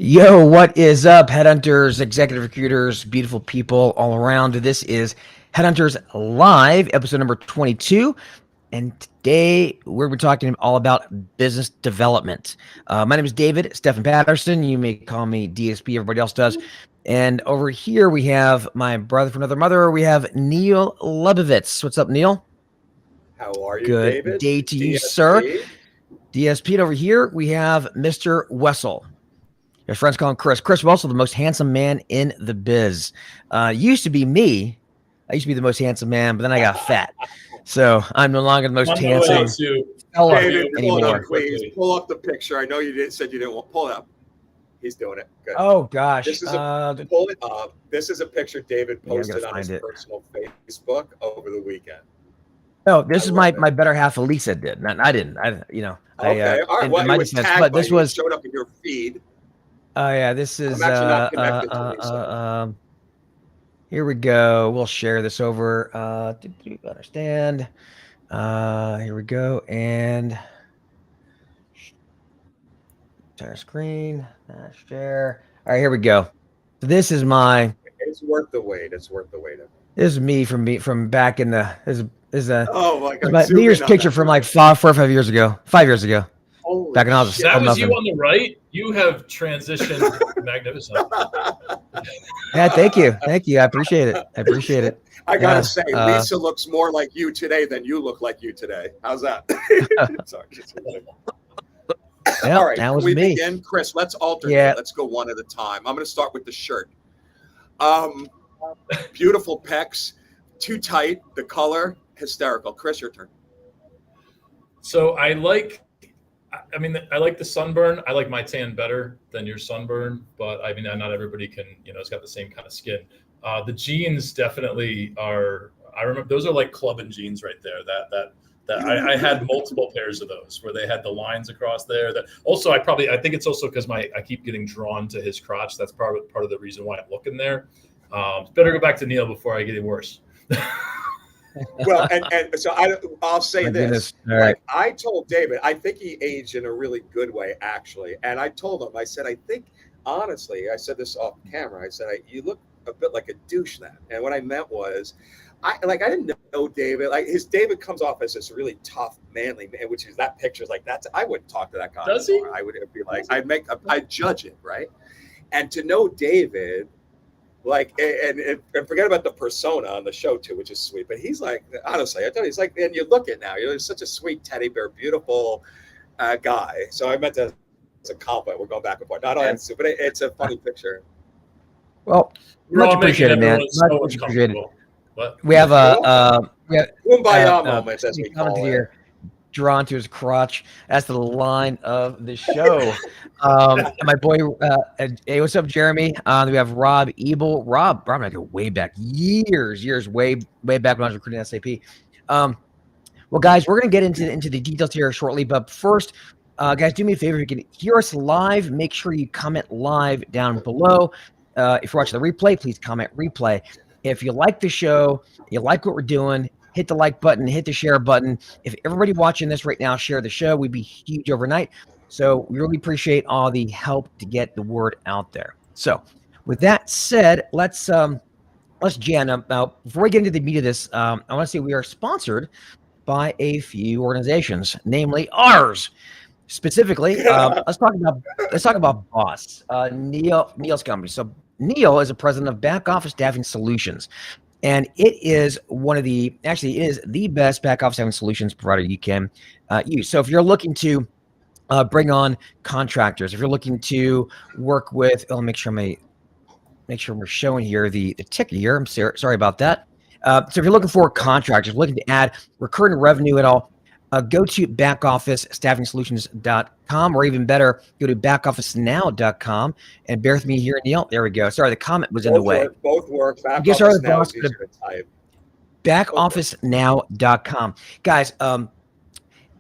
Yo, what is up, Headhunters, executive recruiters, beautiful people all around? This is Headhunters Live, episode number 22. And today we're talking all about business development. My name is David Stephen Patterson. You may call me DSP, everybody else does. And over here we have my brother from another mother. We have Neil Lebovitz. What's up, Neil? How are you, Good David? day to you, DSP? sir. DSP. And over here we have Mr. Wessel. Your friends call him Chris. Chris Wessel, the most handsome man in the biz. Used to be me. I used to be the most handsome man, but then I got fat. So I'm no longer the most handsome fella David, hold anymore. up, please. Pull up the picture. I know you said you didn't want. Pull it up. He's doing it. Good. Oh gosh. This is pull it up. This is a picture David posted on his personal Facebook over the weekend. No, this is my better half. Elisa did. I didn't. Okay. All right. Well, it was tagged, but this was showed up in your feed. Oh yeah, this is. I'm actually not connected to Lisa. Here we go. We'll share this over. Do you understand? Here we go, and share screen. Share. All right, here we go. So this is my. It's worth the wait. It's worth the wait. This is me from back in the. This is a. Oh my God! My New Year's picture from like 4 or 5 years ago. 5 years ago. Holy back in all the that was nothing. You on the right. You have transitioned magnificent. Yeah, thank you. I appreciate it. I gotta say, Lisa looks more like you today than you look like you today. How's that? Sorry. Yeah, all right, that was we me. begin? Chris, let's alternate. Yeah. Let's go one at a time. I'm gonna start with the shirt. Beautiful pecs, too tight. The color, hysterical. Chris, your turn. So I like the sunburn. I like my tan better than your sunburn, but I mean, not everybody can, it's got the same kind of skin. The jeans definitely are, I remember those are like clubbing jeans right there. That I had multiple pairs of those where they had the lines across there. That also, I think it's also because I keep getting drawn to his crotch. That's part of the reason why I'm looking there. Better go back to Neil before I get any worse. Well, and so I'll say this. Right. I told David, I think he aged in a really good way, actually. And I told him, I said, I think, honestly, I said this off camera. I said, you look a bit like a douche then. And what I meant was, I didn't know David. Like David comes off as this really tough, manly man, which is that picture's like that's. I wouldn't talk to that guy. Does anymore. he? I would be like, I'd judge it, right? And to know David. Like and forget about the persona on the show too, which is sweet. But he's like, honestly, I tell you, he's like, and you look at now, you're such a sweet teddy bear, beautiful guy. So I meant that as a compliment. We're going back and forth. Not on, but it's a funny picture. Well, much appreciated, man. Much appreciated. We have kumbaya moments, as we call it. Here. Drawn to his crotch. That's the line of the show. My boy, hey, what's up, Jeremy? We have Rob Ebel. Rob and I go way back, years, way back when I was recruiting SAP. Well, guys, we're gonna get into the details here shortly, but first, guys, do me a favor. If you can hear us live, make sure you comment live down below. If you're watching the replay, please comment replay. If you like the show, you like what we're doing, hit the like button, hit the share button. If everybody watching this right now share the show, we'd be huge overnight. So we really appreciate all the help to get the word out there. So with that said, let's jam. Now, before we get into the meat of this, I want to say we are sponsored by a few organizations, namely ours. Specifically, let's talk about Boss, Neil's company. So Neil is the president of Back Office Staffing Solutions. And it is it is the best back office staffing solutions provider you can use. So if you're looking to bring on contractors, if you're looking to work with, make sure we're showing here the ticket here. I'm sorry about that. So if you're looking for contractors, looking to add recurring revenue at all, go to backofficestaffingsolutions.com, or even better, go to backofficenow.com and bear with me here, Neil. There we go. Sorry, the comment was in the way. Both work. Backofficenow.com. Guys,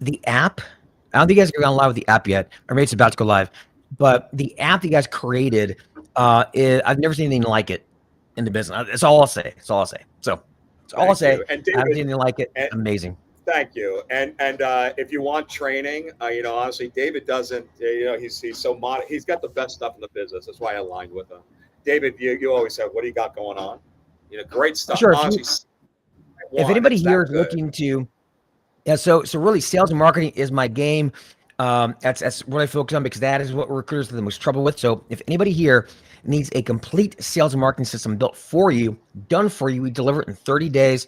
the app, I don't think you guys have gone live with the app yet, or maybe it's about to go live, but the app that you guys created, I've never seen anything like it in the business. That's all I'll say. So that's all I'll say. I haven't seen anything like it. Amazing. Thank you. And if you want training, honestly, David doesn't. He's so modest. He's got the best stuff in the business. That's why I aligned with him. David, you always said, what do you got going on? Great stuff. Sure. Honestly, If anybody it's here that is good. looking to, yeah, so really, sales and marketing is my game. That's what I focus on because that is what recruiters have the most trouble with. So if anybody here needs a complete sales and marketing system built for you, done for you, we deliver it in 30 days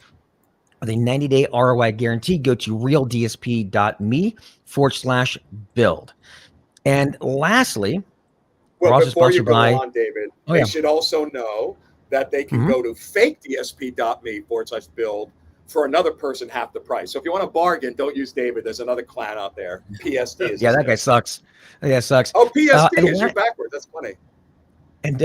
with a 90-day ROI guarantee. Go to realdsp.me/build. And lastly, we're Well, also before you sponsored go by. on, David, Oh they yeah. should also know that they can Mhm. go to fakedsp.me/build for another person half the price. So if you want to bargain, don't use David. There's another clan out there. PSD is Yeah, his that guy name. sucks. That guy sucks. Oh, PSD and is la- you're backwards. That's funny. And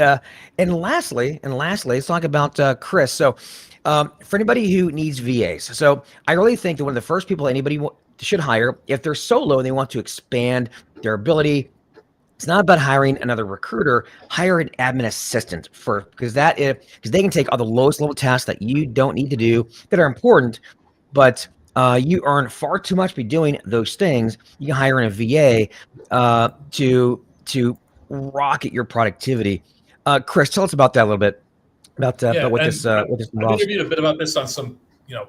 lastly, let's talk about Chris. So, for anybody who needs VAs, so I really think that one of the first people anybody should hire, if they're solo and they want to expand their ability, it's not about hiring another recruiter. Hire an admin assistant because they can take all the lowest level tasks that you don't need to do that are important, but you earn far too much by doing those things. You can hire in a VA to rocket your productivity. Chris, tell us about that a little bit about what this I've involves. interviewed a bit about this on some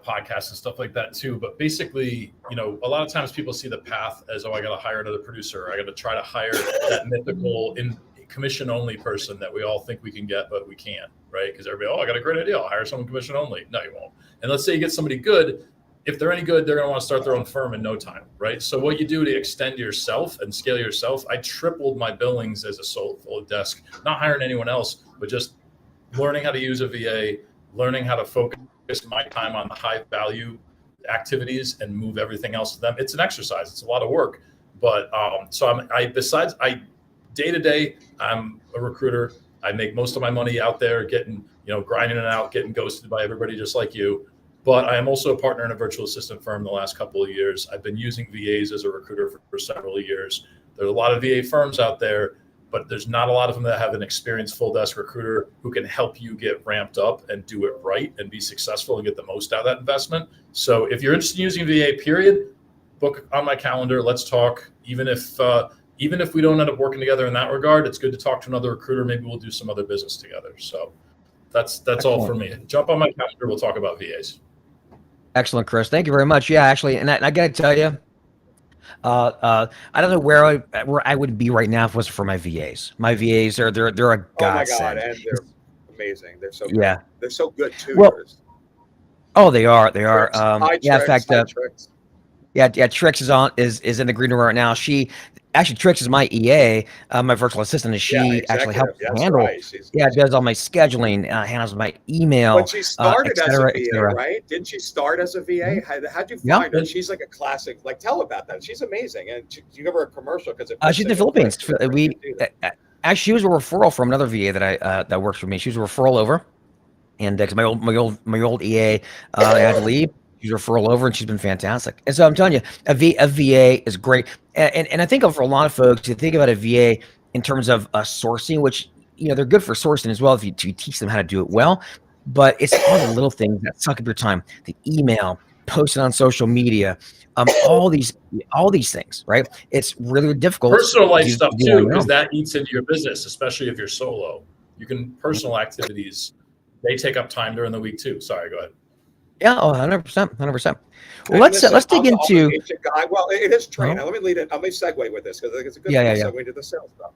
podcasts and stuff like that too. But basically, a lot of times people see the path as, oh, I got to hire another producer. I got to try to hire that mythical in commission only person that we all think we can get, but we can't, right? Because everybody, I got a great idea. I'll hire someone commission only. No, you won't. And let's say you get somebody good. If they're any good, they're going to want to start their own firm in no time, right? So what you do to extend yourself and scale yourself, I tripled my billings as a solo desk, not hiring anyone else, but just learning how to use a VA, learning how to focus my time on the high value activities and move everything else to them. It's an exercise. It's a lot of work. But day to day, I'm a recruiter. I make most of my money out there getting, grinding it out, getting ghosted by everybody just like you. But I am also a partner in a virtual assistant firm the last couple of years. I've been using VAs as a recruiter for several years. There's a lot of VA firms out there, but there's not a lot of them that have an experienced full desk recruiter who can help you get ramped up and do it right and be successful and get the most out of that investment. So if you're interested in using VA, period, book on my calendar. Let's talk. Even if we don't end up working together in that regard, it's good to talk to another recruiter. Maybe we'll do some other business together. So that's all for me. Jump on my calendar. We'll talk about VAs. Excellent, Chris. Thank you very much. Yeah, actually, and I got to tell you, I don't know where I would be right now if it wasn't for my VAs. My VAs they're a godsend. Oh my God, and they're amazing. They're so good. Yeah. They're so good too. Well, oh, they are. They are. Yeah, in fact, Tricks. Yeah, Trix is in the green room right now. Trix is my EA, my virtual assistant, and she actually helps handle. Right. Does all my scheduling, handles my email. But she started as a VA, cetera. right? Didn't she start as a VA? Mm-hmm. How'd you find her? She's like a classic. Like, tell about that. She's amazing. And do you give her a commercial? Because she's in the Philippines. Actually, she was a referral from another VA that works for me. She was a referral over, and because my old EA had to leave. She's a referral over, and she's been fantastic. And so I'm telling you, a VA is great. And I think for a lot of folks, you think about a VA in terms of sourcing, which they're good for sourcing as well if you teach them how to do it well. But it's all the little things that suck up your time: the email, posting on social media, all these things, right? It's really difficult. Personal life stuff too, because that eats into your business, especially if you're solo. You can personal activities; they take up time during the week too. Sorry, go ahead. Yeah, 100%. Well, let's dig into. Well, it is training. Let me lead it. Let me segue with this because it's a good segue to the sales stuff.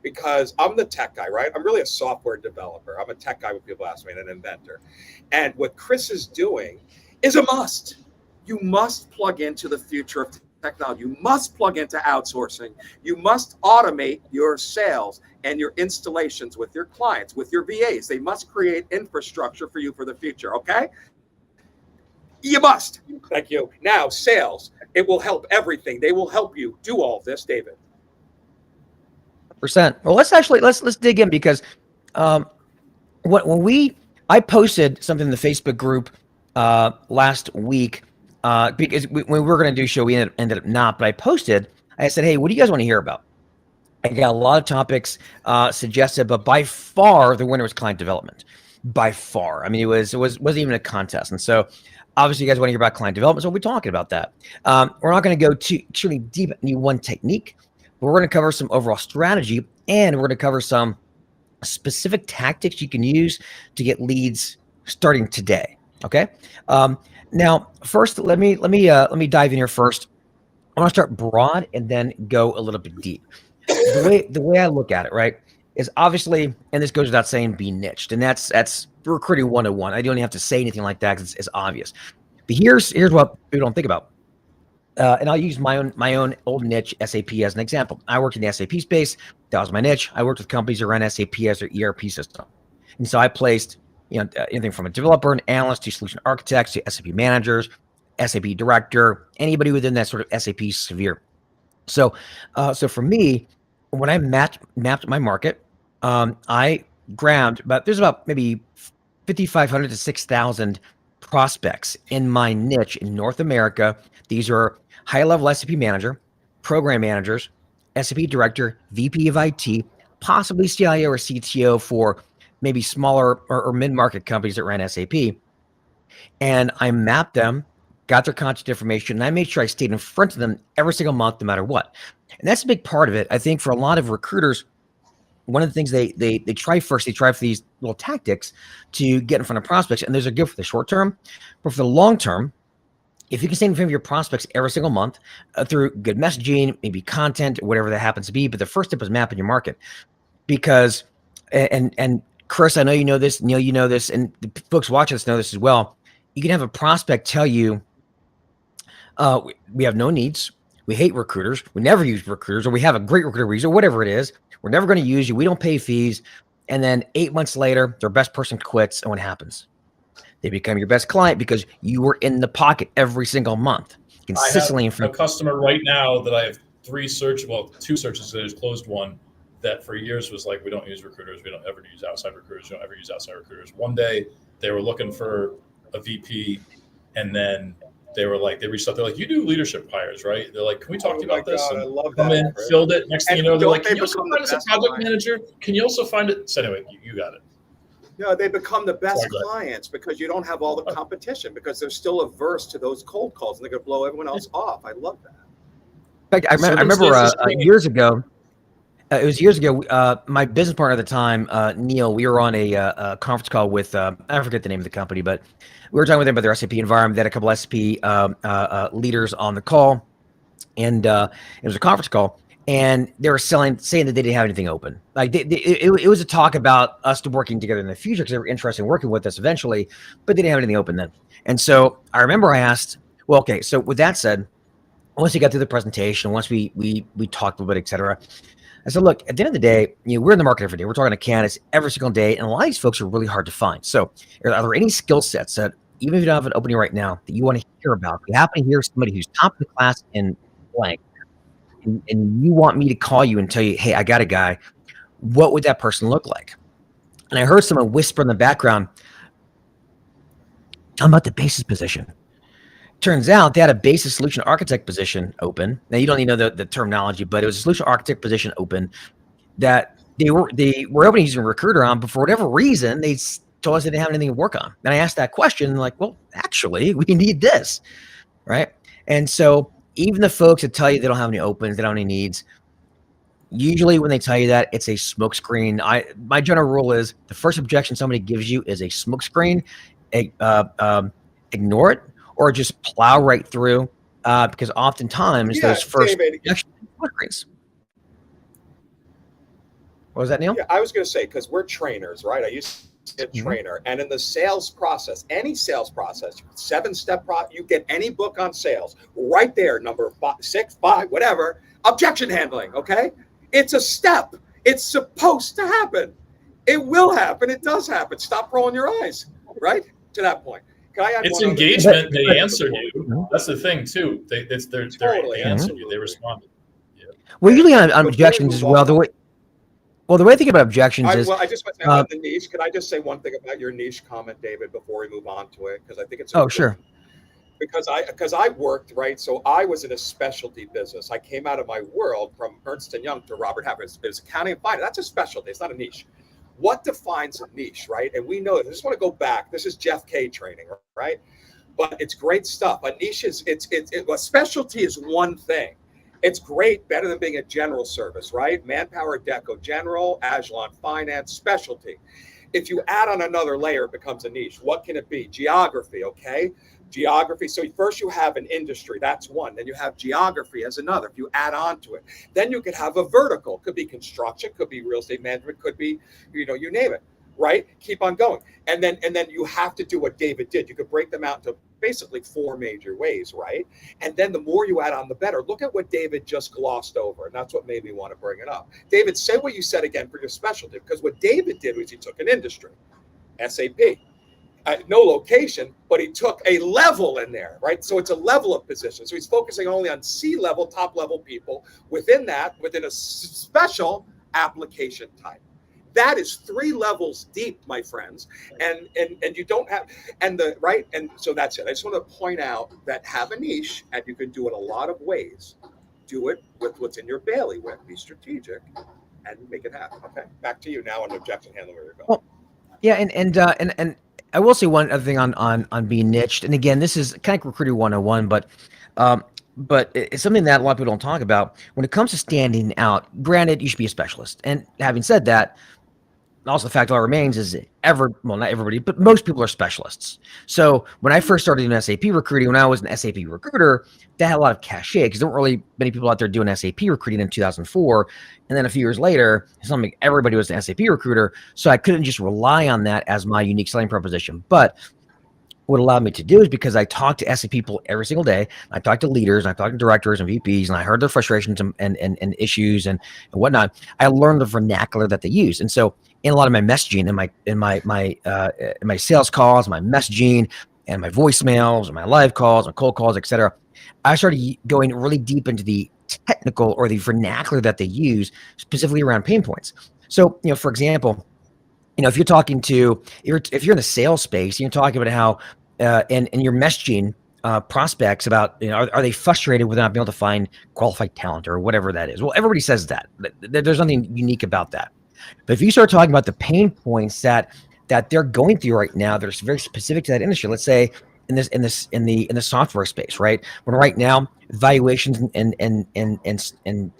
Because I'm the tech guy, right? I'm really a software developer. I'm a tech guy when people ask me, and an inventor. And what Chris is doing is a must. You must plug into the future of technology. You must plug into outsourcing. You must automate your sales and your installations with your clients, with your VAs. They must create infrastructure for you for the future. Okay. You must. Thank you. Now, sales. It will help everything. They will help you do all of this, David. Percent. Well, let's dig in because I posted something in the Facebook group last week because when we were going to do a show, we ended up not. But I said, hey, what do you guys want to hear about? I got a lot of topics suggested, but by far the winner was client development. By far, I mean it wasn't even a contest, and so Obviously, you guys want to hear about client development, so we'll be talking about that. We're not going to go too extremely deep into one technique, but we're going to cover some overall strategy, and we're going to cover some specific tactics you can use to get leads starting today. Okay. Now, first, let me dive in here first. I want to start broad and then go a little bit deep. The way I look at it, right, is obviously, and this goes without saying, be niched, and that's recruiting 101. I don't even have to say anything like that because it's obvious. But here's what people don't think about. And I'll use my own old niche, SAP, as an example. I worked in the SAP space. That was my niche. I worked with companies that ran SAP as their ERP system. And so I placed, anything from a developer, an analyst, to solution architects, to SAP managers, SAP director, anybody within that sort of SAP sphere. So for me, when I mapped my market, I grabbed there's about maybe 5,500 to 6,000 prospects in my niche in North America. These are high-level SAP manager, program managers, SAP director, VP of IT, possibly CIO or CTO for maybe smaller or mid-market companies that ran SAP. And I mapped them, got their contact information, and I made sure I stayed in front of them every single month, no matter what. And that's a big part of it. I think for a lot of recruiters, one of the things they try first, they try for these little tactics to get in front of prospects, and those are good for the short term. But for the long term, if you can stay in front of your prospects every single month through good messaging, maybe content, whatever that happens to be, but the first step is mapping your market. Because, and Chris, I know you know this, Neil, you know this, and the folks watching this know this as well. You can have a prospect tell you, we have no needs, we hate recruiters, we never use recruiters, or we have a great recruiter we use, or whatever it is. We're never going to use you. We don't pay fees. And then 8 months later, their best person quits. And what happens? They become your best client because you were in the pocket every single month, consistently. I have a customer right now that I have two searches. There's closed one that for years was like, we don't use recruiters. We don't ever use outside recruiters. We don't ever use outside recruiters. One day they were looking for a VP, and then they reached out. They're like, you do leadership hires, right? They're like, can we talk to you about this? God, and I love come that. in, filled it. Next thing you know, they're like, can you also become find the us a best project client? manager? Can you also find it? So anyway, you got it. No, they become the best Sorry, go ahead. clients because you don't have all the competition, because they're still averse to those cold calls and they're going to blow everyone else off. I love that. In fact, I remember years ago. It was years ago. My business partner at the time, Neil, we were on a conference call with, I forget the name of the company, but we were talking with them about their SAP environment. They had a couple SAP leaders on the call, and it was a conference call, and they were saying that they didn't have anything open. Like it was a talk about us working together in the future because they were interested in working with us eventually, but they didn't have anything open then. And so I remember I asked, well, okay, so with that said, once we got through the presentation, once we talked a little bit, et cetera, I said, look, at the end of the day, we're in the market every day. We're talking to candidates every single day, and a lot of these folks are really hard to find. So are there any skill sets that, even if you don't have an opening right now, that you want to hear about? If you happen to hear somebody who's top of the class in blank, and you want me to call you and tell you, hey, I got a guy, what would that person look like? And I heard someone whisper in the background, tell them about the basis position. Turns out they had a basis solution architect position open. Now, you don't even know the terminology, but it was a solution architect position open that they were open using a recruiter on, but for whatever reason, they told us they didn't have anything to work on. And I asked that question, and like, well, actually, we need this, right? And so even the folks that tell you they don't have any opens, they don't have any needs, usually when they tell you that, it's a smokescreen. My general rule is the first objection somebody gives you is a smokescreen. Ignore it, or just plow right through, because oftentimes those first objections are smokescreens. What was that, Neil? Yeah, I was going to say, because we're trainers, right? I used to be a trainer, and in the sales process, any sales process, 7-step you get any book on sales right there, number 6, 5, whatever, objection handling. Okay, it's a step. It's supposed to happen. It will happen. It does happen. Stop rolling your eyes. Right to that point. Can I add it's one engagement. They answered you. That's the thing too. They answered you. They responded. Yeah. Well, usually on objections as well. The way I think about objections is. Well, I just want to say the niche. Can I just say one thing about your niche comment, David, before we move on to it? Because I think it's important. Sure. Because I worked, right? So I was in a specialty business. I came out of my world from Ernst & Young to Robert Half. It was accounting and finance. That's a specialty. It's not a niche. What defines a niche, right? And we know this. I just want to go back. This is Jeff K training, right? but it's great stuff. A niche is a specialty is one thing. It's great, better than being a general service, right? Manpower, Deco, general, Agilon, finance, specialty. If you add on another layer, it becomes a niche. What can it be? Geography, okay? Geography. So first you have an industry, that's one. Then you have geography as another. If you add on to it, then you could have a vertical. Could be construction, could be real estate management, could be, you name it, right? Keep on going. And then you have to do what David did. You could break them out into basically 4 major ways, right? And then the more you add on, the better. Look at what David just glossed over, and that's what made me want to bring it up. David, say what you said again for your specialty, because what David did was he took an industry, SAP, no location, but he took a level in there, right? So it's a level of position. So he's focusing only on C-level, top-level people within a special application type. That is 3 levels deep, my friends, and you don't have, and so that's it. I just want to point out that have a niche, and you can do it a lot of ways. Do it with what's in your bailiwick. Be strategic, and make it happen. Okay, back to you now on objection handling. Where you're going. Well, yeah, and I will say one other thing on being niched, and again, this is kind of recruiting 101, but it's something that a lot of people don't talk about when it comes to standing out. Granted, you should be a specialist, and having said that, also the fact of all remains is not everybody, but most people are specialists. So when I first started doing SAP recruiting, when I was an SAP recruiter, that had a lot of cachet because there weren't really many people out there doing SAP recruiting in 2004. And then a few years later, everybody was an SAP recruiter. So I couldn't just rely on that as my unique selling proposition. But what allowed me to do is because I talked to SAP people every single day. I talked to leaders, and I talked to directors and VPs, and I heard their frustrations and issues and whatnot. I learned the vernacular that they use. And so in a lot of my messaging in my sales calls, my messaging and my voicemails and my live calls, my cold calls, etc., I started going really deep into the technical or the vernacular that they use specifically around pain points. So, for example, if you're talking to, if you're in the sales space, you're talking about how, and your messaging prospects about, are they frustrated with not being able to find qualified talent or whatever that is? Well, everybody says that. There's nothing unique about that. But if you start talking about the pain points that they're going through right now, that are very specific to that industry. Let's say in the software space, right? When right now valuations and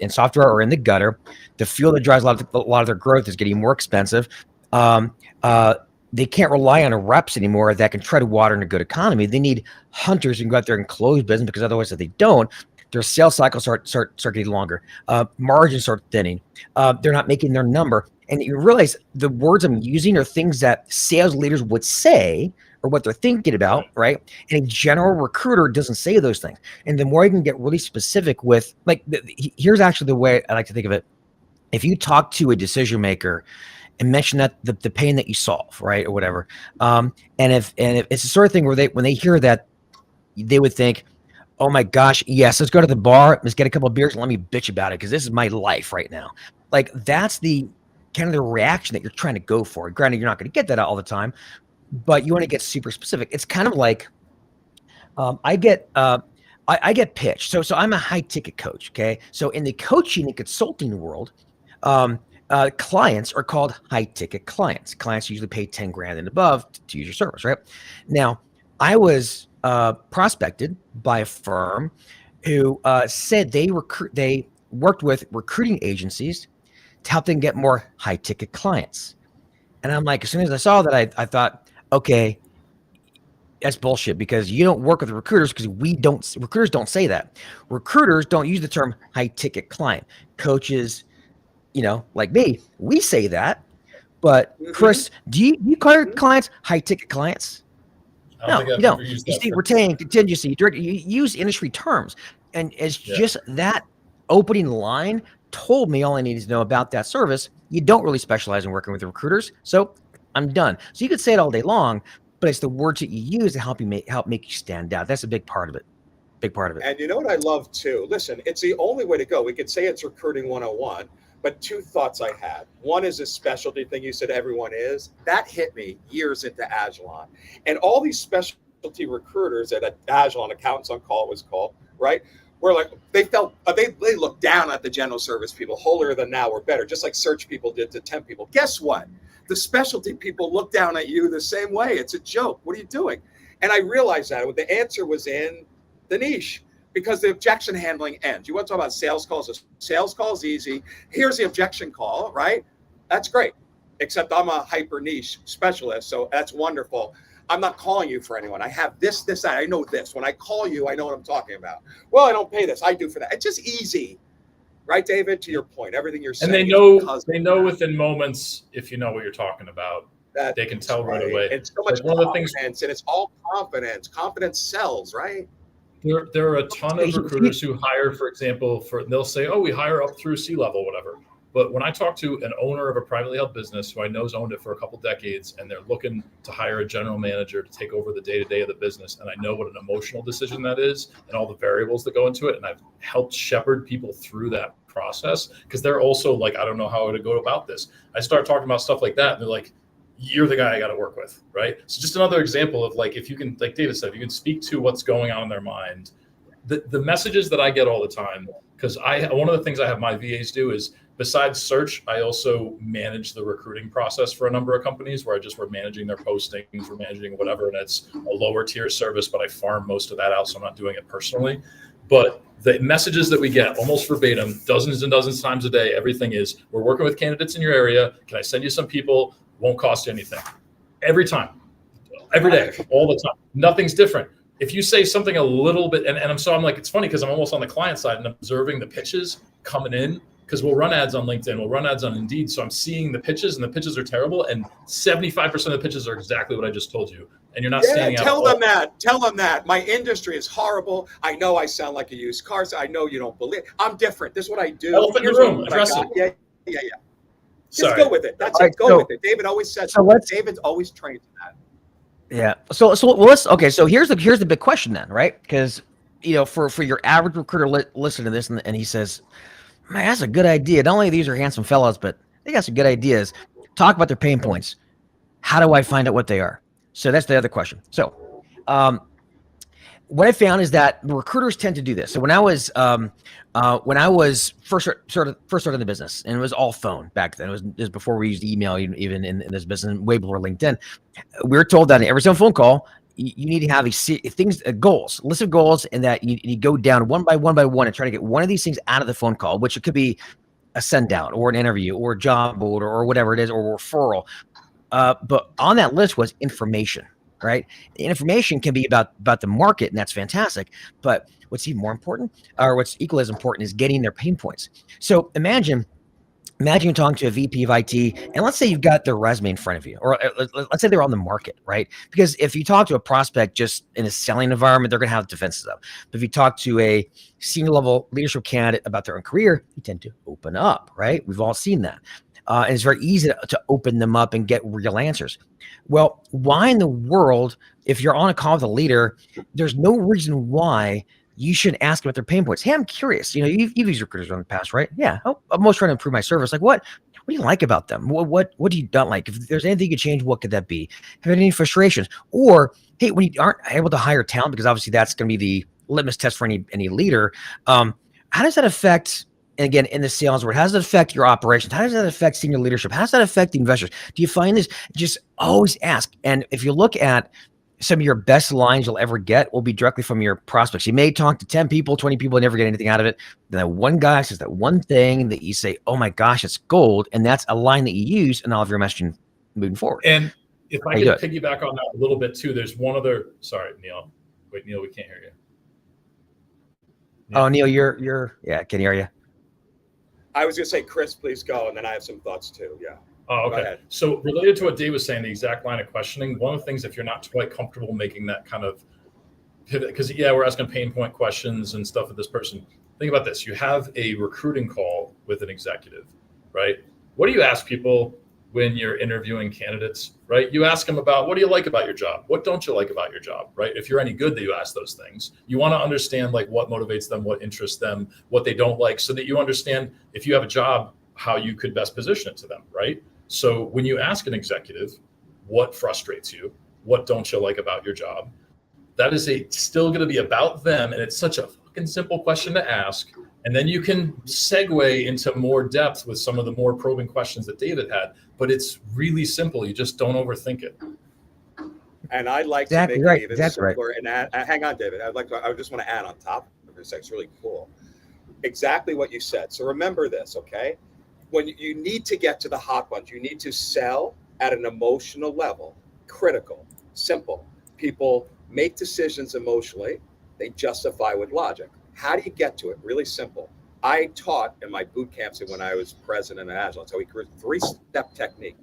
software are in the gutter, the fuel that drives a lot of their growth is getting more expensive. They can't rely on reps anymore that can tread water in a good economy. They need hunters who can go out there and close business, because otherwise, if they don't, their sales cycles start getting longer. Margins start thinning. They're not making their number. And you realize the words I'm using are things that sales leaders would say or what they're thinking about, right? And a general recruiter doesn't say those things. And the more you can get really specific with, here's actually the way I like to think of it. If you talk to a decision maker and mention that the pain that you solve, right, or whatever, and if it's the sort of thing where when they hear that, they would think, oh my gosh, yes, let's go to the bar, let's get a couple of beers, and let me bitch about it because this is my life right now. Like, that's the kind of the reaction that you're trying to go for. Granted, you're not going to get that all the time, but you want to get super specific. It's kind of like I get pitched. So I'm a high ticket coach. Okay, so in the coaching and consulting world, clients are called high ticket clients. Clients usually pay 10 grand and above to use your service, right? Now, I was prospected by a firm who said they worked with recruiting agencies to help them get more high ticket clients. And I'm like, as soon as I saw that, I thought, okay, that's bullshit, because you don't work with recruiters, because recruiters don't say that. Recruiters don't use the term high ticket client. Coaches, like me, we say that. But Chris, do you call your clients high ticket clients? No, you don't. You see retain, contingency, direct. You use industry terms, and it's just that opening line told me all I needed to know about that service. You don't really specialize in working with recruiters, so I'm done. So you could say it all day long, but it's the words that you use to help make you stand out. That's a big part of it. Big part of it. And you know what I love too? Listen, it's the only way to go. We could say it's recruiting 101, but 2 thoughts I had. One is this specialty thing you said everyone is. That hit me years into Agilon. And all these specialty recruiters at Agilon, Accountants on Call was called, right? Were like, they felt, they looked down at the general service people, holier than thou or better, just like search people did to temp people. Guess what? The specialty people look down at you the same way. It's a joke. What are you doing? And I realized that the answer was in the niche, because the objection handling ends. You want to talk about sales calls? A sales call is easy. Here's the objection call, right? That's great. Except I'm a hyper niche specialist, so that's wonderful. I'm not calling you for anyone. I have this, that. I know this. When I call you, I know what I'm talking about. Well, I don't pay this. I do for that. It's just easy, right, David? To your point, everything you're saying. And they know within moments if you know what you're talking about. They can tell right away. It's so much confidence, and it's all confidence. Confidence sells, right? There are a ton of recruiters who hire, for example, they'll say, "Oh, we hire up through C-level, whatever." But when I talk to an owner of a privately held business who I know's owned it for a couple decades, and they're looking to hire a general manager to take over the day-to-day of the business, and I know what an emotional decision that is and all the variables that go into it, and I've helped shepherd people through that process, because they're also like, I don't know how to go about this. I start talking about stuff like that, and they're like, you're the guy I got to work with, right? So just another example of like, if you can, like David said, if you can speak to what's going on in their mind, the messages that I get all the time, because one of the things I have my VAs do is, besides search, I also manage the recruiting process for a number of companies where we're managing their postings, we're managing whatever, and it's a lower tier service, but I farm most of that out, so I'm not doing it personally. But the messages that we get almost verbatim, dozens and dozens of times a day, everything is, we're working with candidates in your area. Can I send you some people? Won't cost you anything. Every time, every day, all the time. Nothing's different. If you say something a little bit, and I'm like, it's funny because I'm almost on the client side and observing the pitches coming in, because we'll run ads on LinkedIn, we'll run ads on Indeed. So I'm seeing the pitches, and the pitches are terrible. And 75% of the pitches are exactly what I just told you. And you're not standing out. Tell them that. My industry is horrible. I know I sound like a used car. So I know you don't believe. I'm different. This is what I do. Elephant in the room. Address it. Yeah. Just go with it. That's it. Go with it. David always says. David's always trained that. Yeah. So so here's the big question then, right? Because for your average recruiter listen to this and he says, man, that's a good idea. Not only these are handsome fellows, but they got some good ideas. Talk about their pain points. How do I find out what they are? So that's the other question. So what I found is that recruiters tend to do this. So when I was first started the business, and it was all phone back then. It was before we used email, even in this business, way before LinkedIn. We were told that every single phone call, you need to have goals, list of goals, and that you go down one by one and try to get one of these things out of the phone call, which it could be a send down or an interview or a job board or whatever it is, or a referral. But on that list was information. Right. The information can be about the market, and that's fantastic. But what's even more important, or what's equally as important, is getting their pain points. So imagine you're talking to a VP of IT, and let's say you've got their resume in front of you, or let's say they're on the market, right? Because if you talk to a prospect just in a selling environment, they're going to have defenses up. But if you talk to a senior level leadership candidate about their own career, you tend to open up, right? We've all seen that. And it's very easy to open them up and get real answers. Well, why in the world, if you're on a call with a leader, there's no reason why you should ask about their pain points? Hey, I'm curious. You've used recruiters in the past, right? Yeah. Oh, I'm always trying to improve my service. Like, what do you like about them? What do you not like? If there's anything you could change, what could that be? Have any frustrations? Or, hey, when you aren't able to hire talent, because obviously that's going to be the litmus test for any leader. How does that affect? And again, in the sales world, how does it affect your operations? How does that affect senior leadership? How does that affect the investors? Do you find this? Just always ask. And if you look at some of your best lines you'll ever get will be directly from your prospects. You may talk to 10 people, 20 people, and never get anything out of it. Then that one guy says that one thing that you say, oh my gosh, it's gold. And that's a line that you use in all of your messaging moving forward. And if I could piggyback on that a little bit too, there's one other, sorry, Neil. Wait, Neil, we can't hear you. Neil. Oh, Neil, you're can hear you. I was going to say, Chris, please go. And then I have some thoughts too. Yeah. Oh, okay. So related to what Dave was saying, the exact line of questioning, one of the things, if you're not quite comfortable making that kind of pivot, because we're asking pain point questions and stuff with this person. Think about this. You have a recruiting call with an executive, right? What do you ask people when you're interviewing candidates, right? You ask them about, what do you like about your job? What don't you like about your job, right? If you're any good that you ask those things, you want to understand like what motivates them, what interests them, what they don't like, so that you understand if you have a job, how you could best position it to them, right? So when you ask an executive, what frustrates you? What don't you like about your job? That is still going to be about them. And it's such a fucking simple question to ask. And then you can segue into more depth with some of the more probing questions that David had. But it's really simple. You just don't overthink it. And I'd like to Exactly make right. it even Exactly right. simpler. And hang on, David. I just want to add on top of this. It's really cool. Exactly what you said. So remember this, okay? When you need to get to the hot ones, you need to sell at an emotional level, critical, simple. People make decisions emotionally, they justify with logic. How do you get to it? Really simple. I taught in my boot camps and when I was president of Agile, so we created 3-step technique.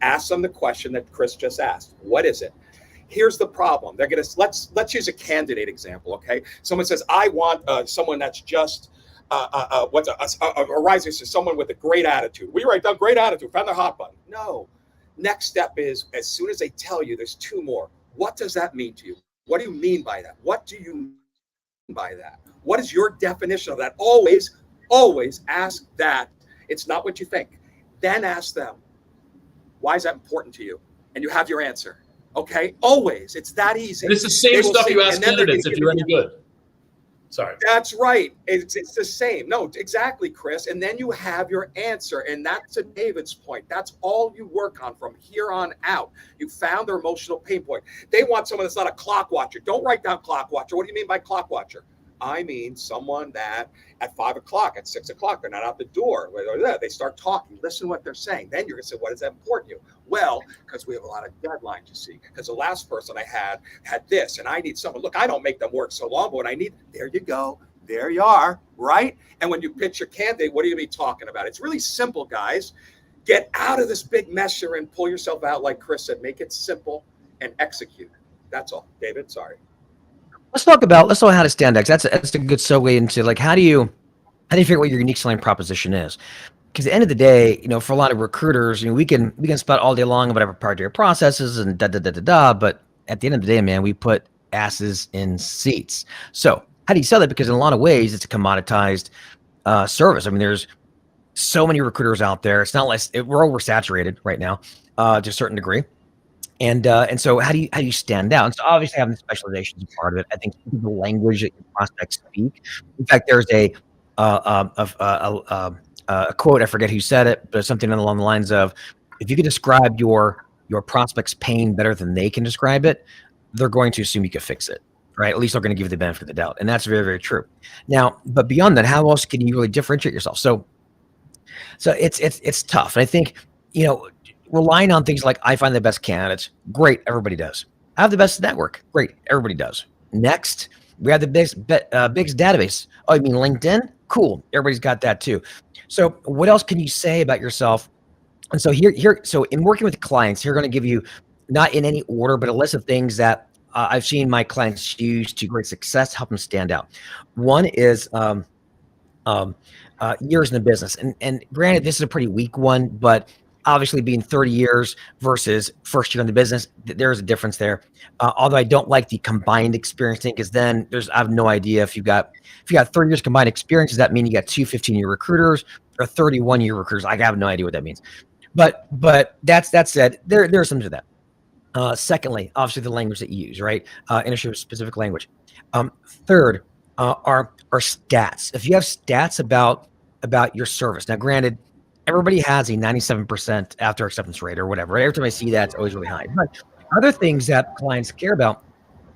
Ask them the question that Chris just asked. What is it? Here's the problem. They're gonna let's use a candidate example. Okay, someone says I want someone that's just what's a rising, someone with a great attitude. We write down great attitude, found their hot button. No. Next step is as soon as they tell you, there's 2 more. What does that mean to you? What do you mean by that? What do you mean by that? What is your definition of that? Always ask that. It's not what you think. Then ask them, why is that important to you? And you have your answer. Okay, always. It's that easy. And it's the same stuff you ask candidates if you're any good. Sorry. That's right. It's the same. No, exactly, Chris. And then you have your answer. And that's to David's point. That's all you work on from here on out. You found their emotional pain point. They want someone that's not a clock watcher. Don't write down clock watcher. What do you mean by clock watcher? I mean someone that at 5 o'clock, at 6 o'clock, they're not out the door. They start talking. Listen to what they're saying. Then you're going to say, what is that important to you? Well, because we have a lot of deadlines, you see. Because the last person I had this, and I need someone. Look, I don't make them work so long, but when I need, there you go. There you are, right? And when you pitch your candidate, what are you going to be talking about? It's really simple, guys. Get out of this big mess you're in. Pull yourself out, like Chris said. Make it simple and execute. That's all. David, sorry. Let's talk about how to stand out. That's a good segue into like how do you figure out what your unique selling proposition is? Because at the end of the day, for a lot of recruiters, we can spout all day long about our proprietary processes and but at the end of the day, man, we put asses in seats. So how do you sell that? Because in a lot of ways, it's a commoditized service. I mean, there's so many recruiters out there. It's not like we're oversaturated right now to a certain degree. And so how do you stand out? And so obviously having specialization is part of it. I think the language that your prospects speak. In fact, there's a quote, I forget who said it, but something along the lines of, if you can describe your prospect's pain better than they can describe it, they're going to assume you can fix it, right? At least they're going to give you the benefit of the doubt. And that's very, very true. Now, but beyond that, how else can you really differentiate yourself? So it's tough. And I think, relying on things like I find the best candidates, great, everybody does. I have the best network, great, everybody does. Next, we have the biggest database. Oh, you mean LinkedIn? Cool, everybody's got that too. So what else can you say about yourself? And so so in working with clients, here, going to give you, not in any order, but a list of things that I've seen my clients use to great success, help them stand out. One is years in the business. And granted, this is a pretty weak one, but obviously being 30 years versus first year in the business, there's a difference there. Although I don't like the combined experience thing, because then I have no idea if you got 30 years combined experience, does that mean you got 2 15-year recruiters or 31-year recruiters? I have no idea what that means. But that said, there's some to that. Secondly, obviously the language that you use, right? Industry specific language. Third are stats. If you have stats about your service. Now, granted, everybody has a 97% after acceptance rate or whatever. Every time I see that, it's always really high. But other things that clients care about,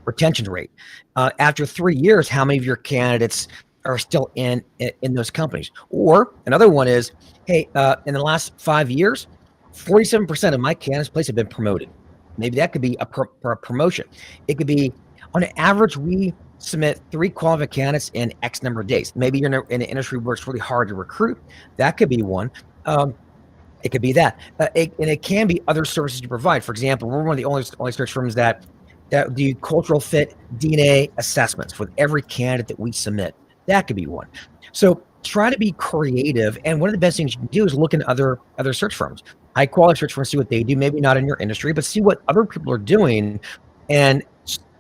retention rate. After 3 years, how many of your candidates are still in those companies? Or another one is, hey, in the last 5 years, 47% of my candidates placed have been promoted. Maybe that could be a promotion. It could be, on average, we submit 3 qualified candidates in X number of days. Maybe you're in an industry where it's really hard to recruit. That could be one. It could be that, and it can be other services you provide. For example, we're one of the only search firms that do cultural fit DNA assessments with every candidate that we submit. That could be one. So try to be creative. And one of the best things you can do is look into other search firms, high quality search firms, see what they do. Maybe not in your industry, but see what other people are doing, and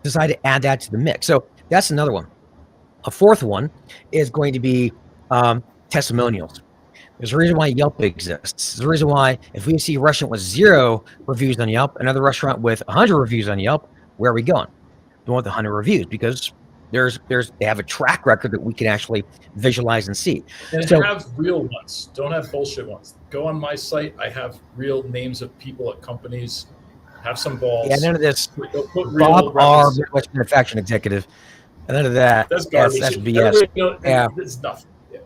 decide to add that to the mix. So that's another one. A fourth one is going to be testimonials. There's a reason why Yelp exists. There's a reason why if we see a restaurant with 0 reviews on Yelp, another restaurant with 100 reviews on Yelp, where are we going? We want the 100 reviews because they have a track record that we can actually visualize and see. And have real ones. Don't have bullshit ones. Go on my site. I have real names of people at companies. Have some balls. Yeah, none of this. Put Bob real R. reference. Midwest Manufacturing Executive. And none of that. That's garbage. That's BS. Yeah. It's nothing. Yeah.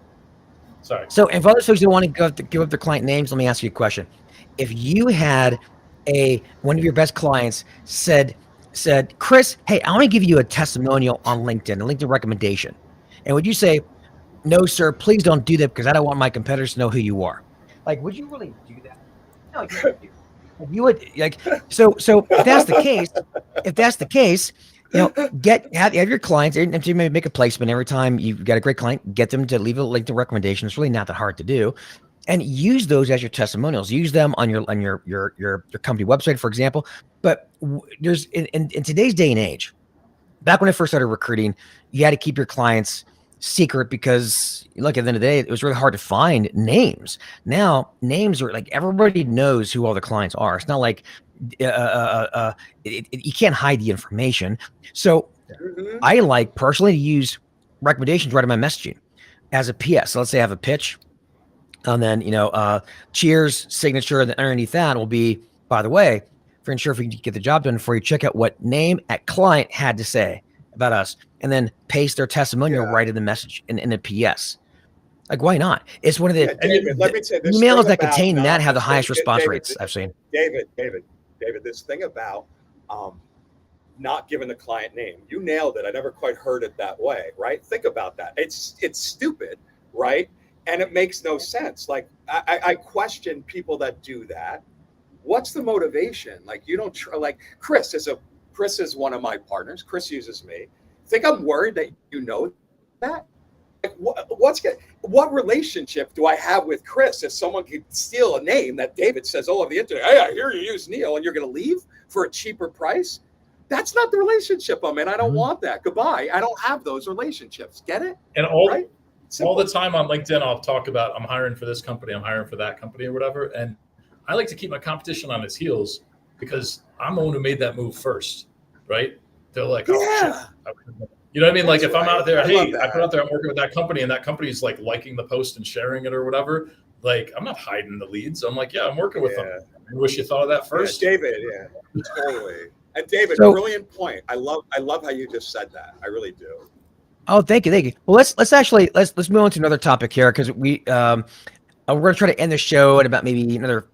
Sorry. So, if other folks don't want to give up their client names, let me ask you a question. If you had one of your best clients said, Chris, hey, I want to give you a testimonial on LinkedIn, a LinkedIn recommendation. And would you say, no, sir, please don't do that because I don't want my competitors to know who you are? Like, would you really do that? No, you wouldn't. You would like so if that's the case, have your clients, and you maybe make a placement every time you've got a great client, get them to leave a LinkedIn recommendation. It's really not that hard to do. And use those as your testimonials. Use them on your company website, for example. But there's in today's day and age, back when I first started recruiting, you had to keep your clients secret because, look, at the end of the day, it was really hard to find names. Now, names are like everybody knows who all the clients are. It's not like you can't hide the information. So, I like personally to use recommendations right in my messaging as a PS. So let's say I have a pitch. And then, cheers, signature, and then underneath that will be, by the way, if you're unsure if you can get the job done for you, check out what name at client had to say about us, and then paste their testimonial right in the message in a PS. Like, why not? It's one of the, David, let me say this emails that contain that have the highest response rates I've seen. David, this thing about not giving the client name, you nailed it. I never quite heard it that way, right? Think about that. It's stupid, right? And it makes no sense. Like, I question people that do that. What's the motivation? Like, you don't like Chris is one of my partners. Chris uses me. Think I'm worried that you know that? Like, what relationship do I have with Chris if someone could steal a name that David says all over the internet? Hey, I hear you use Neil, and you're going to leave for a cheaper price? That's not the relationship I'm in. I don't want that. Goodbye. I don't have those relationships. Get it? And all the time on LinkedIn, I'll talk about I'm hiring for this company, I'm hiring for that company, or whatever. And I like to keep my competition on its heels because I'm the one who made that move first, right? They're like, oh, shit. You know what I mean? Like, if I'm out there, I put out there, I'm working with that company, and that company's like liking the post and sharing it or whatever. Like, I'm not hiding the leads. I'm like, yeah, I'm working with them. I wish you thought of that first. Yeah, David, totally. And David, brilliant point. I love how you just said that. I really do. Oh, thank you. Well, let's move on to another topic here, because we're going to try to end the show in about maybe another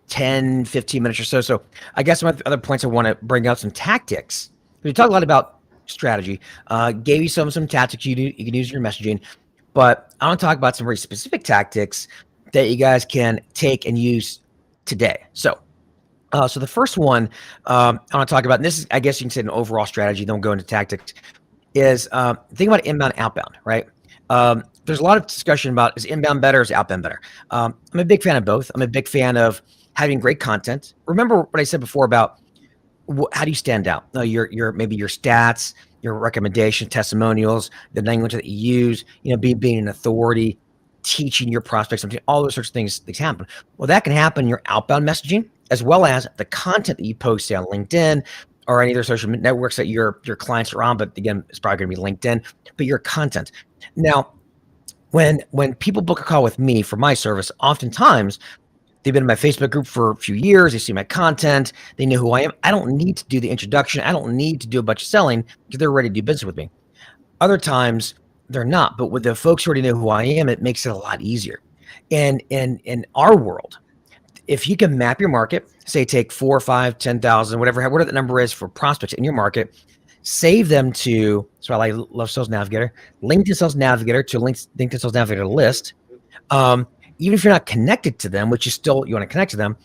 10, 15 minutes or so. So I guess some other points I want to bring out, some tactics. We talk a lot about strategy. Gave you some tactics you can use in your messaging, but I want to talk about some very specific tactics that you guys can take and use today. So the first one I want to talk about, and this is, I guess you can say, an overall strategy, don't go into tactics, is think about inbound, outbound, right? There's a lot of discussion about, is inbound better, is outbound better? I'm a big fan of both. I'm a big fan of having great content. Remember what I said before about how do you stand out? Maybe your stats, your recommendation, testimonials, the language that you use, being an authority, teaching your prospects something, all those sorts of things happen. Well, that can happen in your outbound messaging, as well as the content that you post on LinkedIn or any other social networks that your clients are on. But again, it's probably going to be LinkedIn, but your content. Now, when people book a call with me for my service, oftentimes they've been in my Facebook group for a few years. They see my content. They know who I am. I don't need to do the introduction. I don't need to do a bunch of selling because they're ready to do business with me. Other times they're not, but with the folks who already know who I am, it makes it a lot easier. And in our world, if you can map your market, say take 4, 5, 10,000, whatever the number is for prospects in your market, save them to, so I love Sales Navigator, LinkedIn Sales Navigator to LinkedIn Sales Navigator list. Even if you're not connected to them, which is still, you want to connect to them,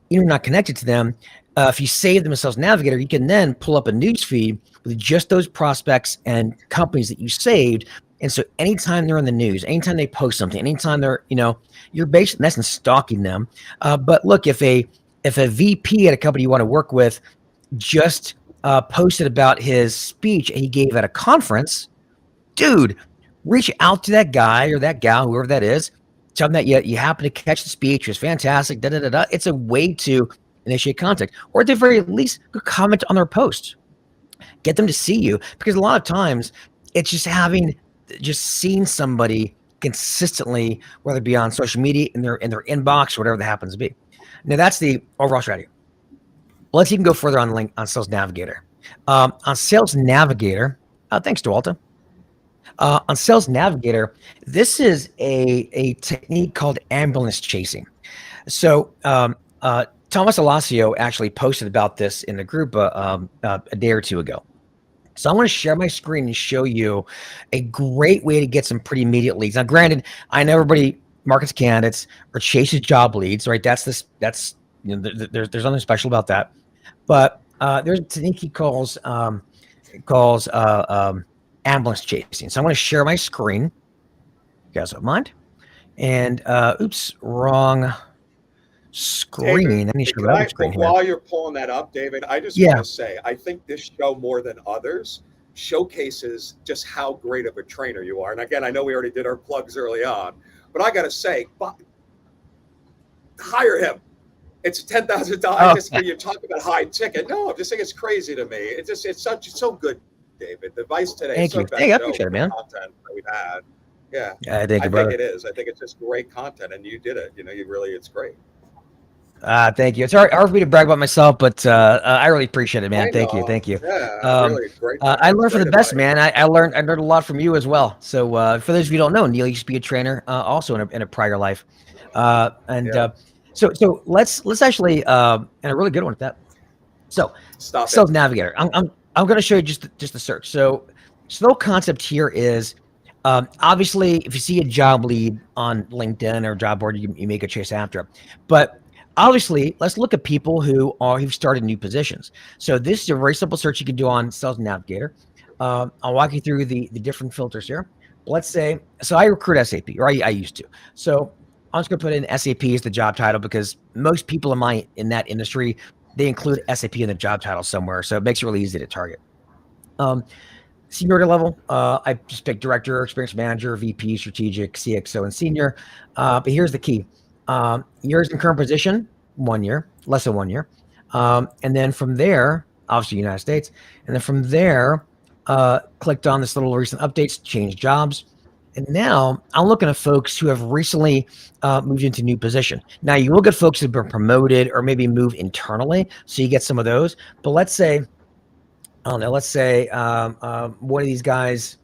even if you're not connected to them, if you save them as Sales Navigator, you can then pull up a news feed with just those prospects and companies that you saved. And so anytime they're in the news, anytime they post something, anytime they're, you're basically in essence stalking them. But look, if a VP at a company you want to work with just posted about his speech he gave at a conference, dude, reach out to that guy or that gal, whoever that is, tell them that you happen to catch the speech, it was fantastic, It's a way to initiate contact, or at the very least, go comment on their post. Get them to see you, because a lot of times it's just seeing somebody consistently, whether it be on social media, in their inbox, or whatever that happens to be. Now, that's the overall strategy. let's even go further on link on Sales Navigator. On Sales Navigator, thanks, Dewalta. On Sales Navigator, this is a technique called ambulance chasing. So Thomas Alassio actually posted about this in the group a day or two ago. So I'm going to share my screen and show you a great way to get some pretty immediate leads. Now, granted, I know everybody markets candidates or chases job leads, right? That's there's nothing special about that. But there's a technique he calls ambulance chasing. So I'm going to share my screen. You guys don't mind? And oops, wrong screen. David, I need to share my screen here. while you're pulling that up, David, I just want to say, I think this show more than others showcases just how great of a trainer you are. And again, I know we already did our plugs early on, but I got to say, hire him. It's $10,000. Oh. Just you talk about high ticket. No, I'm just saying it's crazy to me. It's so good, David. The advice today. Thank you. Hey, I appreciate it, man. Content that we've had. Yeah, I think it is. I think it's just great content, and you did it. It's great. Thank you. It's hard for me to brag about myself, but I really appreciate it, man. Thank you. Yeah, really great. I learned from the best, man. I learned a lot from you as well. So for those of you who don't know, Neil used to be a trainer also in a prior life, so let's actually and a really good one at that. So Sales Navigator. I'm going to show you just the search. So the whole concept here is obviously if you see a job lead on LinkedIn or job board, you make a chase after it, but obviously, let's look at people who've started new positions. So this is a very simple search you can do on Sales Navigator. I'll walk you through the different filters here. Let's say, so I recruit SAP, or I used to. So I'm just going to put in SAP as the job title because most people in that industry, they include SAP in the job title somewhere. So it makes it really easy to target. Seniority level, I just pick director, experience manager, VP, strategic, CXO, and senior. But here's the key. Years in current position, 1 year, less than 1 year. And then from there, obviously United States. And then from there, clicked on this little recent updates, change jobs. And now I'm looking at folks who have recently moved into new position. Now you will get folks who've been promoted or maybe move internally. So you get some of those. But let's say, I don't know, one of these guys,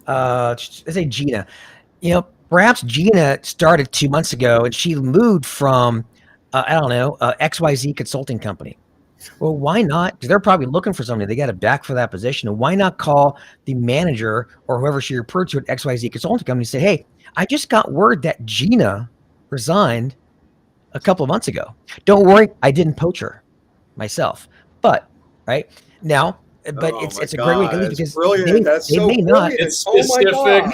let's say Gina, perhaps Gina started 2 months ago and she moved from, XYZ consulting company. Well, why not? Because they're probably looking for somebody. They got a back for that position. And why not call the manager or whoever she referred to at XYZ consulting company and say, hey, I just got word that Gina resigned a couple of months ago. Don't worry, I didn't poach her myself. But, right? Now, it's a great way to leave because they may not. It's specific.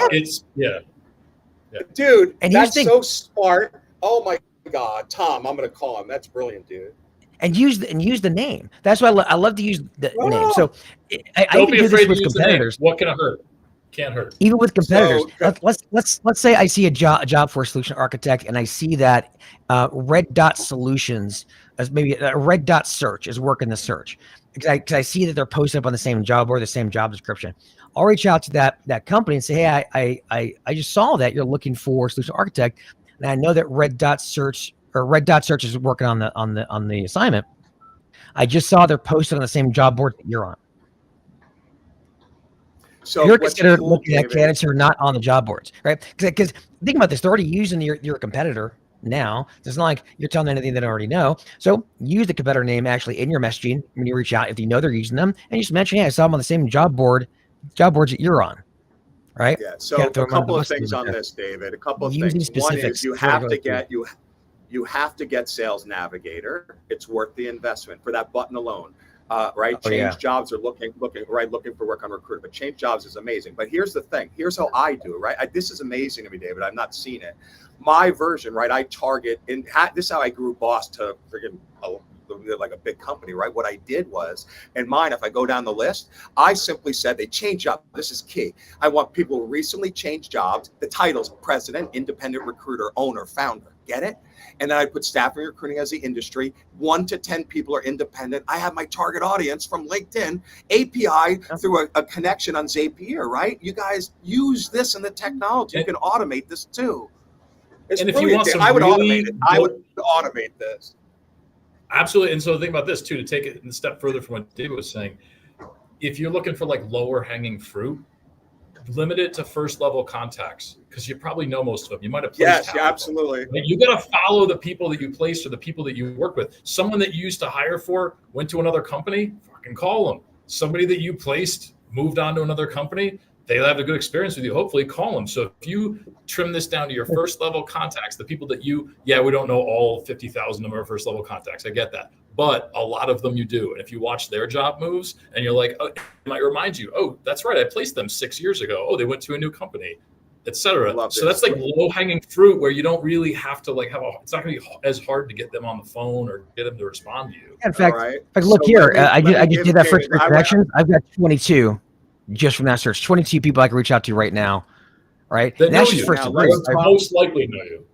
Dude, and that's so smart. Oh my God, Tom, I'm gonna call him. That's brilliant, dude. And use the name. That's why I love to use the name. So I don't be do afraid this with to use competitors. The name. What can it hurt? Can't hurt. Even with competitors. Let's say I see a job for a solution architect, and I see that Red Dot Solutions as maybe a Red Dot Search is working the search because I see that they're posted up on the same job board, the same job description. I'll reach out to that company and say, hey, I just saw that you're looking for a solution architect, and I know that Red Dot Search is working on the assignment. I just saw they're posted on the same job board that you're on. So you're considered looking at candidates who are not on the job boards, right? Because think about this, they're already using your competitor now. It's not like you're telling them anything they don't already know. So use the competitor name actually in your messaging when you reach out if you know they're using them, and you just mention, hey, I saw them on the same job boards that you're on. Right. Yeah. So a couple of things on this, David. A couple of things. One is you have to get Sales Navigator. It's worth the investment for that button alone. Right. Change jobs are looking for work on Recruiter, but change jobs is amazing. But here's the thing. Here's how I do it. Right. This is amazing to me, David. I've not seen it. My version. Right. I target this is how I grew Boss to friggin' like a big company, right? What I did was, in mine, if I go down the list, I simply said they change up. This is key. I want people who recently changed jobs. The titles: president, independent recruiter, owner, founder. Get it? And then I put staffing recruiting as the industry. 1 to 10 people are independent. I have my target audience from LinkedIn, API through a connection on Zapier, right? You guys use this in the technology. You can automate this too. It's and if you want some I would automate it. I would automate this. Absolutely. And so think about this too, to take it a step further from what David was saying. If you're looking for like lower hanging fruit, limit it to first level contacts because you probably know most of them. You might have placed Yes, yeah, absolutely. Like, you got to follow the people that you placed or the people that you work with. Someone that you used to hire for went to another company, fucking call them. Somebody that you placed moved on to another company, they'll have a good experience with you. Hopefully call them. So if you trim this down to your first level contacts, the people that we don't know all 50,000 of them are first level contacts. I get that. But a lot of them you do. And if you watch their job moves and you're like, oh, it might remind you, oh, that's right, I placed them 6 years ago. Oh, they went to a new company, etc. So that's like low hanging fruit where you don't really have to like it's not going to be as hard to get them on the phone or get them to respond to you. In fact, look here, I just did that first connections. I've got 22 just from that search. 22 people I can reach out to right now. Right? That know you. Most likely know you.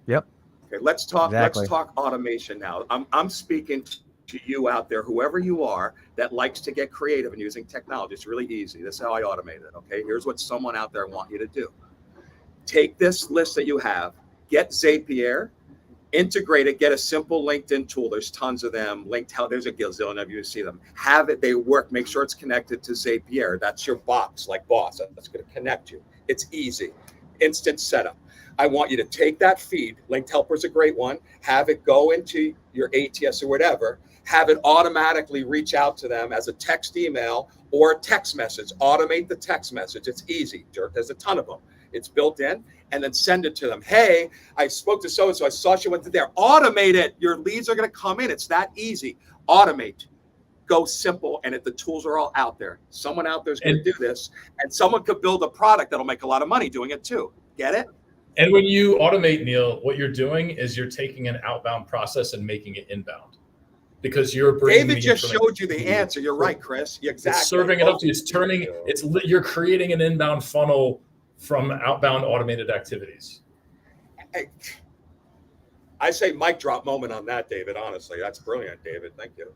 Yep. Okay, let's talk. Exactly. Let's talk automation now. I'm speaking to you out there, whoever you are, that likes to get creative and using technology. It's really easy. This is how I automate it. Okay, here's what someone out there want you to do. Take this list that you have, get Zapier, integrate it, get a simple LinkedIn tool. There's tons of them. There's a gazillion of you see them. Have it, they work. Make sure it's connected to Zapier. That's your box, like Boss. That's going to connect you. It's easy, instant setup. I want you to take that feed, Linked Helper is a great one, have it go into your ATS or whatever, have it automatically reach out to them as a text email or a text message. Automate the text message. It's easy. There's a ton of them. It's built in, and then send it to them. Hey, I spoke to so-and-so. I saw she went to there. Automate it. Your leads are going to come in. It's that easy. Automate. Go simple, and the tools are all out there. Someone out there is going to do this, and someone could build a product that'll make a lot of money doing it too. Get it? And when you automate, Neil, what you're doing is you're taking an outbound process and making it inbound, because you're bringing. David just showed you the answer. You're right, Chris. Exactly. It's serving it up to you. You're creating an inbound funnel from outbound automated activities. I say mic drop moment on that, David. Honestly, that's brilliant, David. Thank you.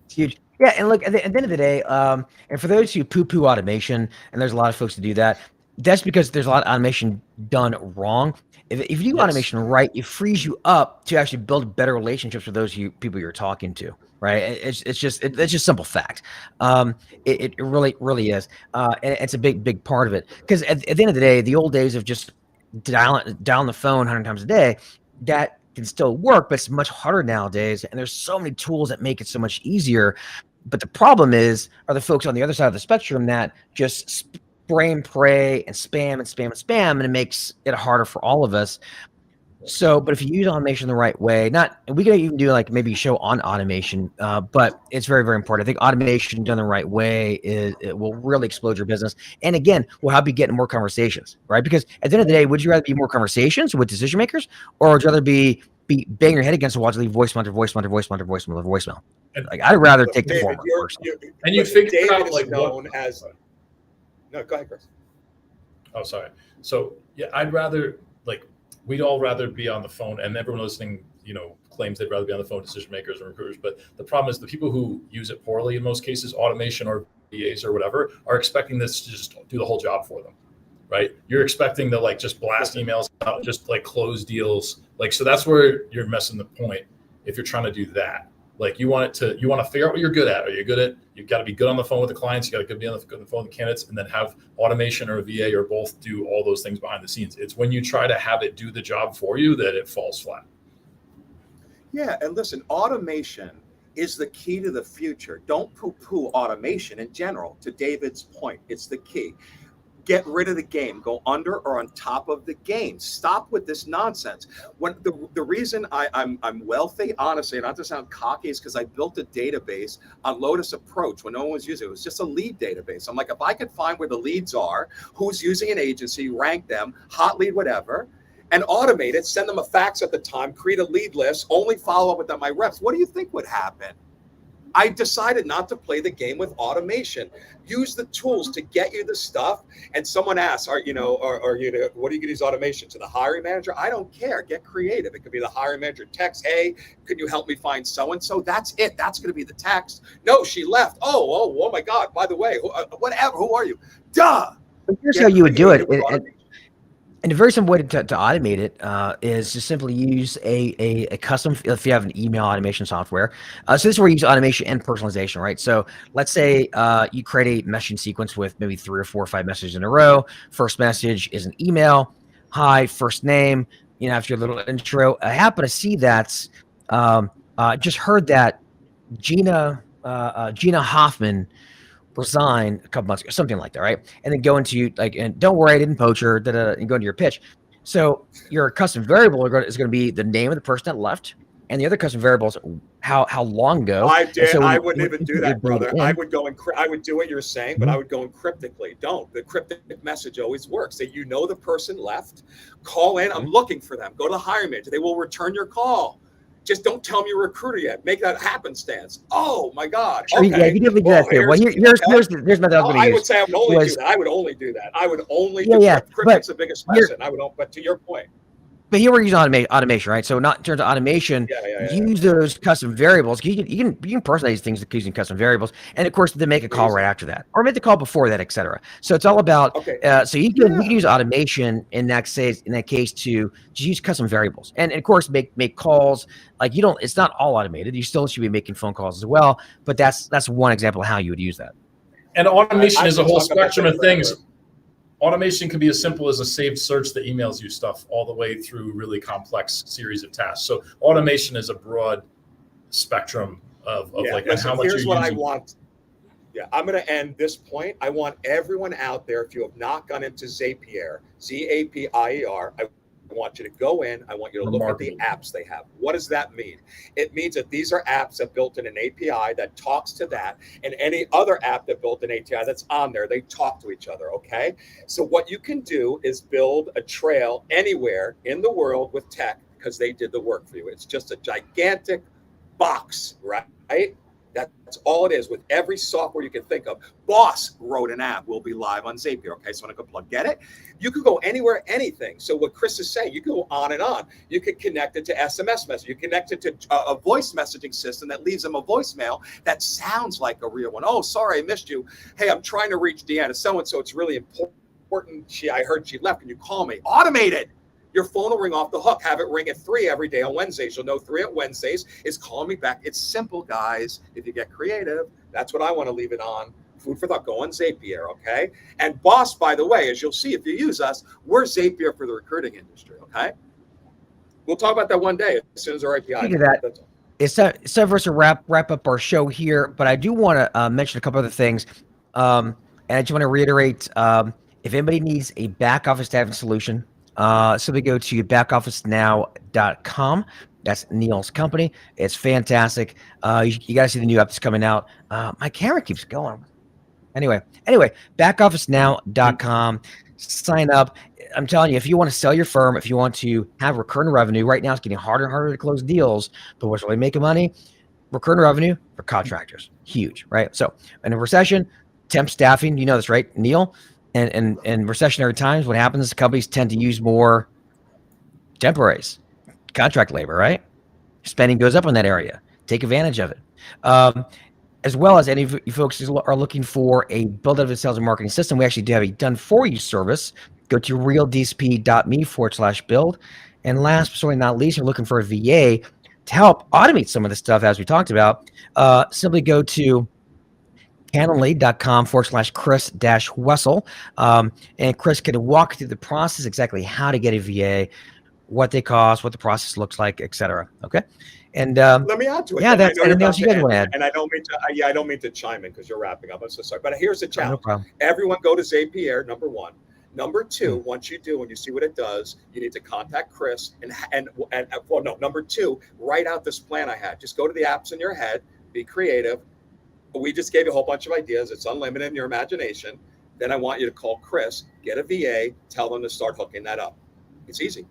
It's huge. Yeah, and look, at the end of the day, and for those who poo-poo automation, and there's a lot of folks that do that, that's because there's a lot of automation done wrong. If you do automation right, it frees you up to actually build better relationships with those people you're talking to, right? It's just simple fact. It really is. And it's a big part of it. Because at the end of the day, the old days of just dialing the phone 100 times a day, that can still work, but it's much harder nowadays. And there's so many tools that make it so much easier. But the problem are the folks on the other side of the spectrum that just spray and pray and spam, and it makes it harder for all of us. So, but if you use automation the right way, we can even do like maybe a show on automation, but it's very, very important. I think automation done the right way it will really explode your business. And again, will help you get more conversations, right? Because at the end of the day, would you rather be more conversations with decision makers, or would you rather be banging your head against the wall to leave voicemail? Like, I'd rather take the former. And you figure David out is like known as. No, go ahead, Chris. Oh, sorry. So yeah, we'd all rather be on the phone, and everyone listening, claims they'd rather be on the phone, decision makers and recruiters. But the problem is the people who use it poorly in most cases, automation or VAs or whatever, are expecting this to just do the whole job for them, right? You're expecting to like just blast emails out, just like close deals. Like, so that's where you're missing the point if you're trying to do that. Like you want to figure out what you're good at. You've got to be good on the phone with the clients. You got to be on the phone with the candidates, and then have automation or a VA or both do all those things behind the scenes. It's when you try to have it do the job for you that it falls flat. Yeah. And listen, automation is the key to the future. Don't poo-poo automation in general. To David's point, it's the key. Get rid of the game. Go under or on top of the game. Stop with this nonsense. When the reason I'm wealthy, honestly, not to sound cocky, is because I built a database on Lotus Approach when no one was using it. It was just a lead database. I'm like, if I could find where the leads are, who's using an agency, rank them, hot lead, whatever, and automate it, send them a fax at the time, create a lead list, only follow up with my reps. What do you think would happen? I decided not to play the game with automation. Use the tools to get you the stuff. And someone asks, what are you going to use automation to? The hiring manager? I don't care. Get creative. It could be the hiring manager text, hey, could you help me find so-and-so? That's it. That's going to be the text. No, she left. Oh my God. By the way, whatever. Who are you? Duh. Here's how you would do it. And a very simple way to automate it is to simply use a custom, if you have an email automation software. So this is where you use automation and personalization, right? So let's say you create a messaging sequence with maybe 3 or 4 or 5 messages in a row. First message is an email. Hi, first name, after your little intro. I happen to see that, just heard that Gina Hoffman resign a couple months ago, something like that, right? And then go into and don't worry, I didn't poach her, and go into your pitch. So your custom variable is going to be the name of the person that left, and the other custom variables how long ago. I wouldn't even do that, brother. I would go I would do what you're saying, but I would go in cryptically. Don't. The cryptic message always works. That the person left, call in. I'm looking for them. Go to the hiring manager. They will return your call. Just don't tell them you're a recruiter yet. Make that happenstance. Oh my God. Okay. Yeah, you definitely do that too. Well, here's my other I would say I would only do that. I would only do that. I would only do cryptic's the biggest lesson. But to your point. But here we're using automation, right? So not in terms of automation, use those custom variables. You can personalize these things using custom variables, and of course, then make a call right after that, or make the call before that, etc. So it's all about. So you can use automation in that case to just use custom variables, and of course make calls. Like it's not all automated. You still should be making phone calls as well. But that's one example of how you would use that. And automation is a whole spectrum of things. Automation can be as simple as a saved search that emails you stuff all the way through really complex series of tasks. So automation is a broad spectrum of how much here's what I want. Yeah, I'm going to end this point. I want everyone out there, if you have not gone into Zapier, Zapier, I want you to go in. I want you to look at the apps they have. What does that mean? It means that these are apps that built in an API that talks to that, and any other app that built an API that's on there, they talk to each other, okay? So what you can do is build a trail anywhere in the world with tech because they did the work for you. It's just a gigantic box, right? That's all it is with every software you can think of. Boss wrote an app, will be live on Zapier. Okay, so when I go plug, get it? You could go anywhere, anything. So what Chris is saying, you can go on and on. You could connect it to SMS message. You connect it to a voice messaging system that leaves them a voicemail that sounds like a real one. Oh, sorry, I missed you. Hey, I'm trying to reach Deanna so-and-so. It's really important. I heard she left. Can you call me? Automated. Your phone will ring off the hook. Have it ring at 3 every day on Wednesdays. You'll know 3 at Wednesdays is call me back. It's simple, guys. If you get creative, that's what I want to leave it on. Food for thought. Go on Zapier, okay? And Boss, by the way, as you'll see if you use us, we're Zapier for the recruiting industry, okay? We'll talk about that one day as soon as our API. Speaking of that, it's time for us to wrap up our show here, but I do want to mention a couple other things. And I just want to reiterate, if anybody needs a back office staffing solution, simply go to backofficenow.com. That's Neil's company. It's fantastic. You got to see the new app that's coming out. My camera keeps going. Anyway, backofficenow.com. Sign up. I'm telling you, if you want to sell your firm, if you want to have recurring revenue, right now it's getting harder and harder to close deals. But what's really making money? Recurring revenue for contractors. Huge, right? So in a recession, temp staffing, you know this, right, Neil? And recessionary times, what happens is companies tend to use more temporaries, contract labor, right? Spending goes up in that area. Take advantage of it. As well as any of you folks who are looking for a build out of a sales and marketing system, we actually do have a done for you service. Go to realdsp.me/build. And last but certainly not least, you're looking for a VA to help automate some of the stuff as we talked about. Simply go to Calendly.com/Chris-Wessel. And Chris can walk through the process, exactly how to get a VA, what they cost, what the process looks like, etc. Okay. And let me add to it. Yeah, that's anything else you guys want to add. And I don't mean to. I don't mean to chime in because you're wrapping up. I'm so sorry. But here's the challenge. No problem. Everyone go to Zapier. Number one. Number two. Once you do and you see what it does, you need to contact Chris. Number two. Write out this plan I had. Just go to the apps in your head. Be creative. We just gave you a whole bunch of ideas. It's unlimited in your imagination. Then I want you to call Chris, get a VA, tell them to start hooking that up. It's easy.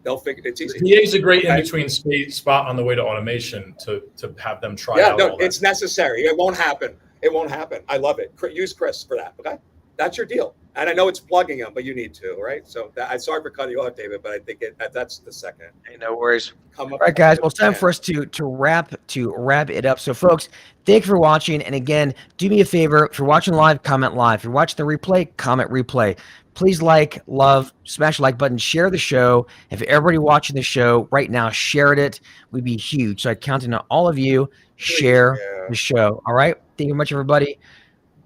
They'll figure it's easy. VA is a great in-between spot on the way to automation to have them try out. Yeah, no, it's necessary. It won't happen. It won't happen. I love it. Use Chris for that. Okay. that's your deal. And I know it's plugging them, but you need to, right? So I'm sorry for cutting you off, David, but I think that's the second. Hey, no worries. Come up. All right, guys. to Well, it's the time 10. for us to wrap it up. So, folks, thank you for watching. And again, do me a favor. If you're watching live, comment live. If you're watching the replay, comment replay. Please like, love, smash the like button, share the show. If everybody watching the show right now shared it, we'd be huge. So I count on all of you share the show. All right. Thank you much, everybody.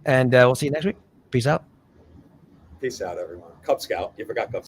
And we'll see you next week. Peace out. Peace out, everyone. Cub Scout. You forgot Cub